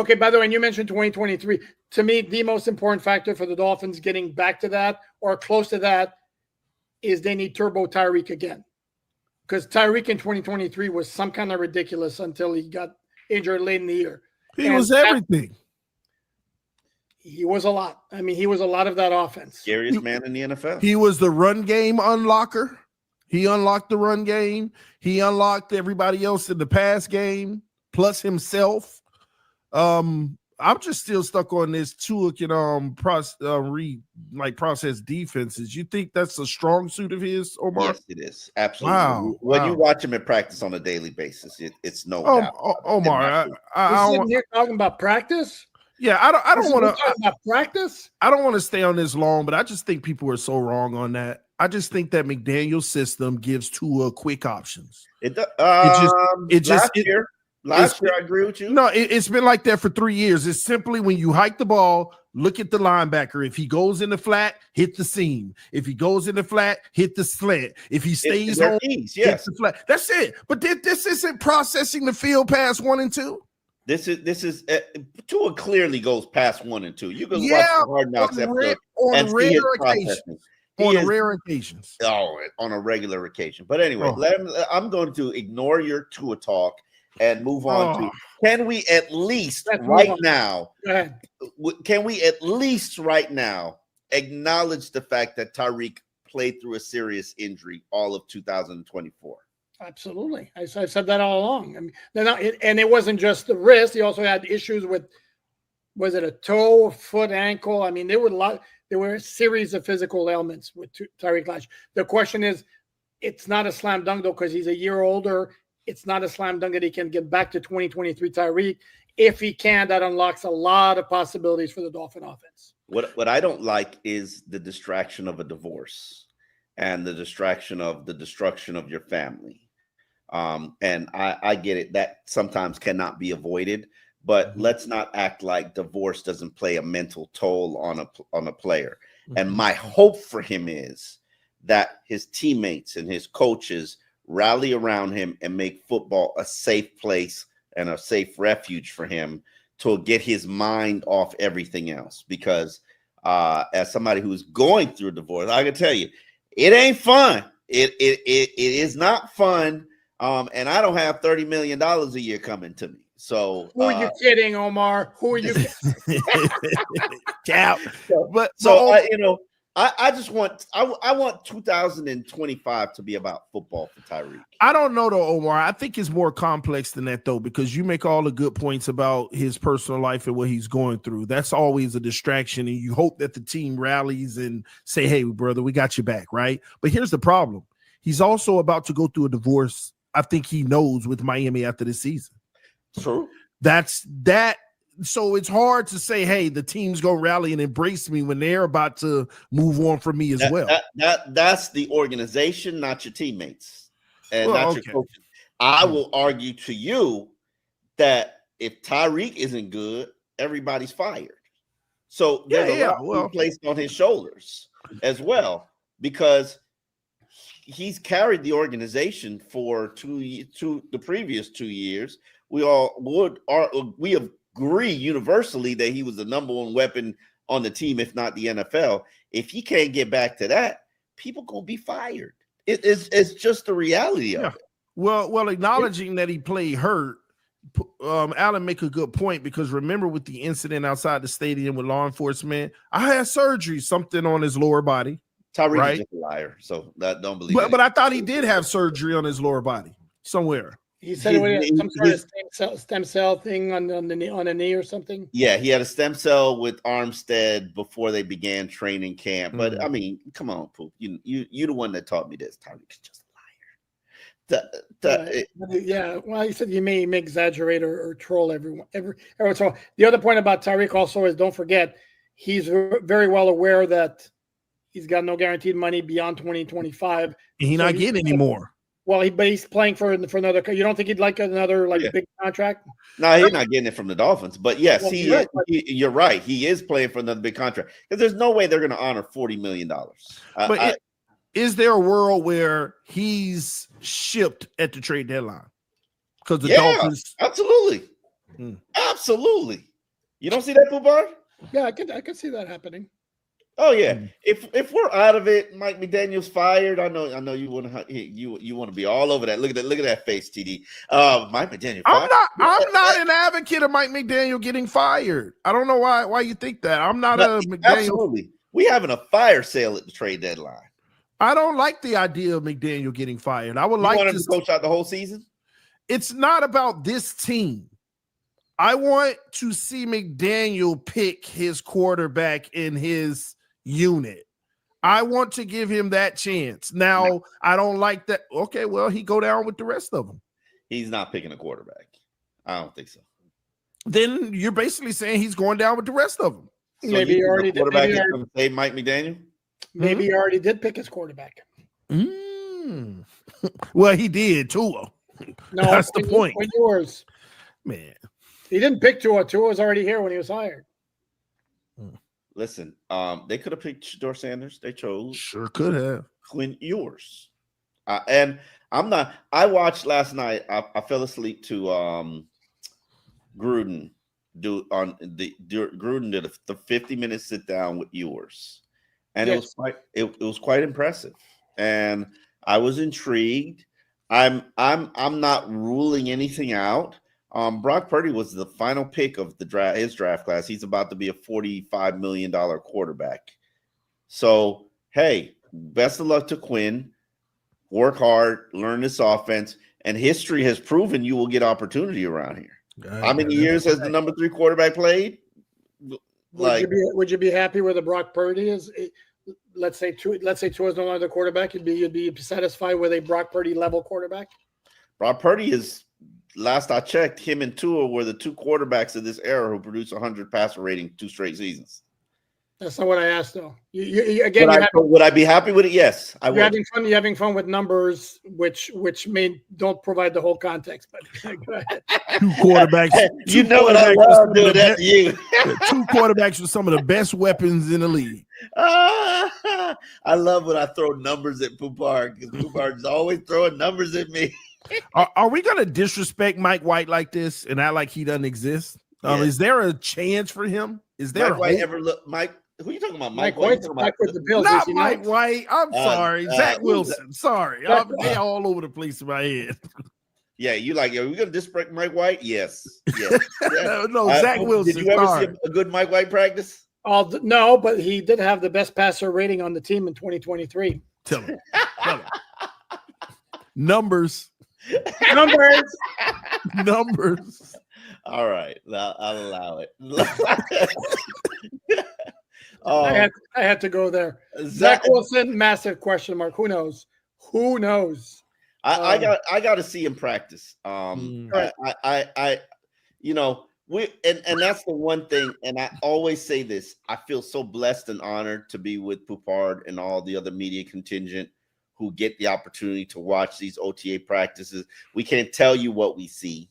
Okay, by the way, and you mentioned 2023. To me, the most important factor for the Dolphins getting back to that or close to that is they need Turbo Tyreek again. Because Tyreek in 2023 was some kind of ridiculous until he got injured late in the year. He was everything. He was a lot. I mean, he was a lot of that offense. Scariest man in the NFL. He was the run game unlocker. He unlocked the run game. He unlocked everybody else in the pass game, plus himself. I'm just still stuck on this. Tua can process defenses. You think that's a strong suit of his, Omar? Yes, it is. Absolutely. Wow. When you watch him in practice on a daily basis, it's no doubt. Omar, We're sitting here talking about practice. Yeah, I don't want to talk about practice. I don't want to stay on this long, but I just think people are so wrong on that. I just think that McDaniel's system gives Tua quick options. Last year, I agree with you. No, it's been like that for 3 years. It's simply when you hike the ball, look at the linebacker. If he goes in the flat, hit the seam. If he goes in the flat, hit the slant. If he stays home, hit the flat. That's it. But this isn't processing the field past 1 and 2. This is Tua clearly goes past 1 and 2. You can watch the Hard Knocks episode on rare occasions. Rare occasions. On a regular occasion. But anyway, I'm going to ignore your Tua talk and move on to, can we at least right now acknowledge the fact that Tyreek played through a serious injury all of 2024? Absolutely. I said that all along. I mean, and it wasn't just the wrist. He also had issues with, was it a toe, a foot, ankle? I mean, there were a series of physical ailments with Tyreek last year. The question is, it's not a slam dunk, though, because he's a year older. It's not a slam dunk that he can get back to 2023 Tyreek. If he can, that unlocks a lot of possibilities for the Dolphin offense. What I don't like is the distraction of a divorce and the distraction of the destruction of your family. And I get it. That sometimes cannot be avoided. But let's not act like divorce doesn't play a mental toll on a player. And my hope for him is that his teammates and his coaches rally around him and make football a safe place and a safe refuge for him to get his mind off everything else. Because as somebody who's going through a divorce, I can tell you, it ain't fun. It is not fun. And I don't have $30 million a year coming to me. So who are you kidding, Omar? Who are you kidding? I just want I want 2025 to be about football for Tyreek. I don't know though, Omar. I think it's more complex than that though, because you make all the good points about his personal life and what he's going through. That's always a distraction, and you hope that the team rallies and say, "Hey, brother, we got you back," right? But here's the problem: he's also about to go through a divorce. I think he knows with Miami after this season. True. That's that. So it's hard to say, hey, the team's gonna rally and embrace me when they're about to move on from me as well. That's the organization, not your teammates, and not your coaches. I will argue to you that if Tyreek isn't good, everybody's fired. So there's a lot placed on his shoulders as well, because he's carried the organization for the previous 2 years. We agree universally that he was the number one weapon on the team, if not the NFL. If he can't get back to that, people gonna be fired. It's just the reality of it. Well, acknowledging that he played hurt, Alan make a good point, because remember with the incident outside the stadium with law enforcement, I had surgery, something on his lower body. Tyreek is just a liar, so don't believe it. But I thought he did have surgery on his lower body somewhere. He said it was some sort of stem cell thing on a knee or something. Yeah, he had a stem cell with Armstead before they began training camp. But I mean, come on, Poop. You the one that taught me this. Tyreek is just a liar. Well, he said you may exaggerate or troll everyone. So the other point about Tyreek also is, don't forget, he's very well aware that he's got no guaranteed money beyond 2025. He's not getting any more. Well, he's playing for another. You don't think he'd like another big contract? No, he's not getting it from the Dolphins. But yes, you're right. He is playing for another big contract, because there's no way they're going to honor $40 million. Is there a world where he's shipped at the trade deadline? Because the Dolphins, absolutely, absolutely. You don't see that, Poupard? Yeah, I could see that happening. Oh yeah. If we're out of it, Mike McDaniel's fired. I know you want to you want to be all over that. Look at that face, TD. Mike McDaniel fired. I'm not an advocate of Mike McDaniel getting fired. I don't know why you think that. I'm not a McDaniel. Absolutely. We having a fire sale at the trade deadline. I don't like the idea of McDaniel getting fired. I would You like want him to coach out the whole season. It's not about this team. I want to see McDaniel pick his quarterback in his unit. I want to give him that chance. Now, I don't like that. Okay, well, he go down with the rest of them. He's not picking a quarterback. I don't think so. Then you're basically saying he's going down with the rest of them. So Maybe he already did. Quarterback is going to say Mike McDaniel. Maybe he already did pick his quarterback. Well, he did, Tua. No, that's the point. Yours. Man. He didn't pick Tua. Tua was already here when he was hired. Listen, they could have picked Shedeur Sanders. They chose. Sure could have. Quinn Ewers. And I'm not. I watched last night. I fell asleep to Gruden. Gruden did the 50-minute sit down with Ewers, and yes. it was quite impressive, and I was intrigued. I'm not ruling anything out. Brock Purdy was the final pick of his draft class. He's about to be a $45 million quarterback. So, hey, best of luck to Quinn. Work hard, learn this offense, and history has proven you will get opportunity around here. How many years has the number 3 quarterback played? Would you be happy where the Brock Purdy is? Let's say Tua is no longer the quarterback. You'd be satisfied with a Brock Purdy level quarterback. Brock Purdy is. Last I checked, him and Tua were the 2 quarterbacks of this era who produced 100 passer rating 2 straight seasons. That's not what I asked, though. Would I be happy with it? Yes, I would. You're having fun with numbers, which don't provide the whole context. But go ahead. 2 quarterbacks. You know what I love doing that to you. 2 quarterbacks with some of the best weapons in the league. I love when I throw numbers at Poupard because Poupard is always throwing numbers at me. Are we going to disrespect Mike White like this and act like he doesn't exist? Yes. Is there a chance for him? Is there Mike White ever look? Mike, who are you talking about? Mike White with the Bills. Not Mike White. I'm sorry. Zach Wilson. That? Sorry. They all over the place in my head. Yeah, are we going to disrespect Mike White? Yes. Yeah. No, Zach Wilson. Did you ever see a good Mike White practice? No, but he did have the best passer rating on the team in 2023. Tell him. Numbers. All right, I'll allow it. I had to go there. Zach Wilson, massive question mark. Who knows? I got to see him practice. Right. And that's the one thing. And I always say this: I feel so blessed and honored to be with Poupard and all the other media contingent who get the opportunity to watch these OTA practices. We can't tell you what we see.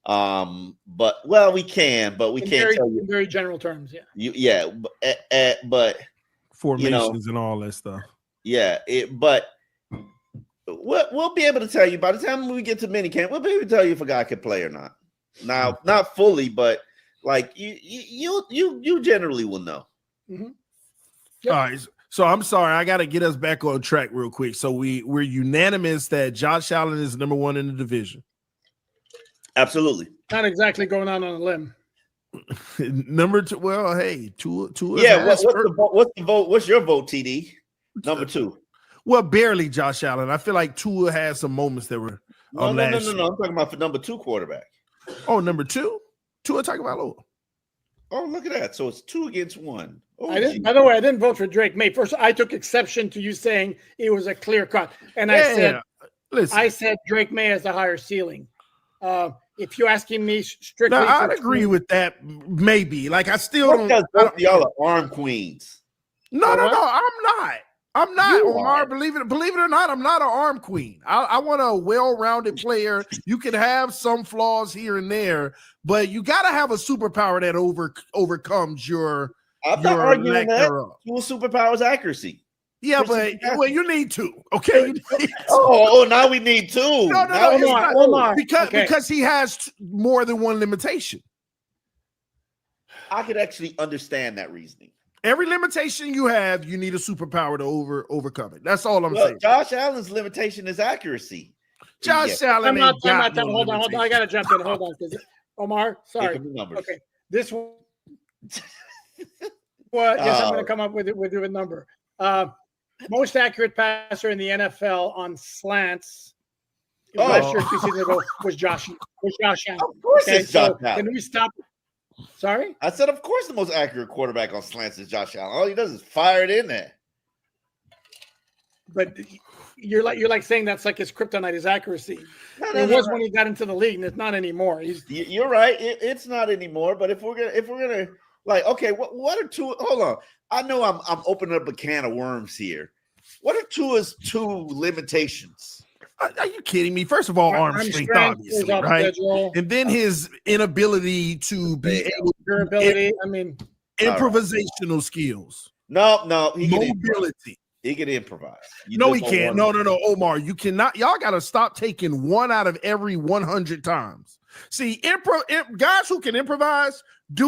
We can, but we can't tell you in very general terms. But formations and all that stuff. Yeah. But we'll be able to tell you by the time we get to minicamp, we'll be able to tell you if a guy can play or not. Now, not fully, but like you generally will know. Mm-hmm. Yep. All right. So I'm sorry, I got to get us back on track real quick. So we're unanimous that Josh Allen is number 1 in the division. Absolutely. Not exactly going on a limb. Number 2. Well, hey, Tua. Yeah. What's the vote? What's your vote, TD? Number 2. Well, barely Josh Allen. I feel like Tua has some moments that were. No. I'm talking about for number 2 quarterback. Oh, number 2. Tua Tagovailoa. Oh, look at that. So it's 2 against 1. Oh, by the way, I didn't vote for Drake May. First, I took exception to you saying it was a clear cut. And I said Drake May has a higher ceiling. If you're asking me strictly. No, I'd agree with that. Maybe. Like, I still don't. Y'all are arm queens. No, I'm not. I'm not, Omar. Believe it or not, I'm not an arm queen. I want a well-rounded player. You can have some flaws here and there, but you got to have a superpower that overcomes your. I'm not arguing that. Your superpower is accuracy. Yeah, but you need 2. Okay. Now we need 2. No. Because he has more than one limitation. I could actually understand that reasoning. Every limitation you have, you need a superpower to overcome it. That's all I'm Well, saying. Josh Allen's limitation is accuracy. Josh Allen Time out, ain't time got out, time no out. Hold on. I limitation. got to jump in. Hold on. Because Omar, sorry. Give me numbers. Okay. This one. Well, yes, I'm going Oh. to come up with a number. Most accurate passer in the NFL on slants last year, 2 seasons ago, was Josh Allen. Of course it's Josh so Allen. can we stop? Sorry? I said, of course, the most accurate quarterback on slants is Josh Allen. All he does is fire it in there. But you're like saying that's like his kryptonite, his accuracy. No, It was when he got into the league, and it's not anymore. You're right. It's not anymore. But if we're gonna like, okay, what are two? Hold on. I know I'm opening up a can of worms here. What are Tua's two limitations? Are you kidding me? First of all, arm strength, obviously, right? And then his inability to be able durability. I mean, improvisational skills. No, mobility. He can improvise. No, he can't. No, Omar, you cannot. Y'all got to stop taking 1 out of every 100 times. See, guys who can improvise,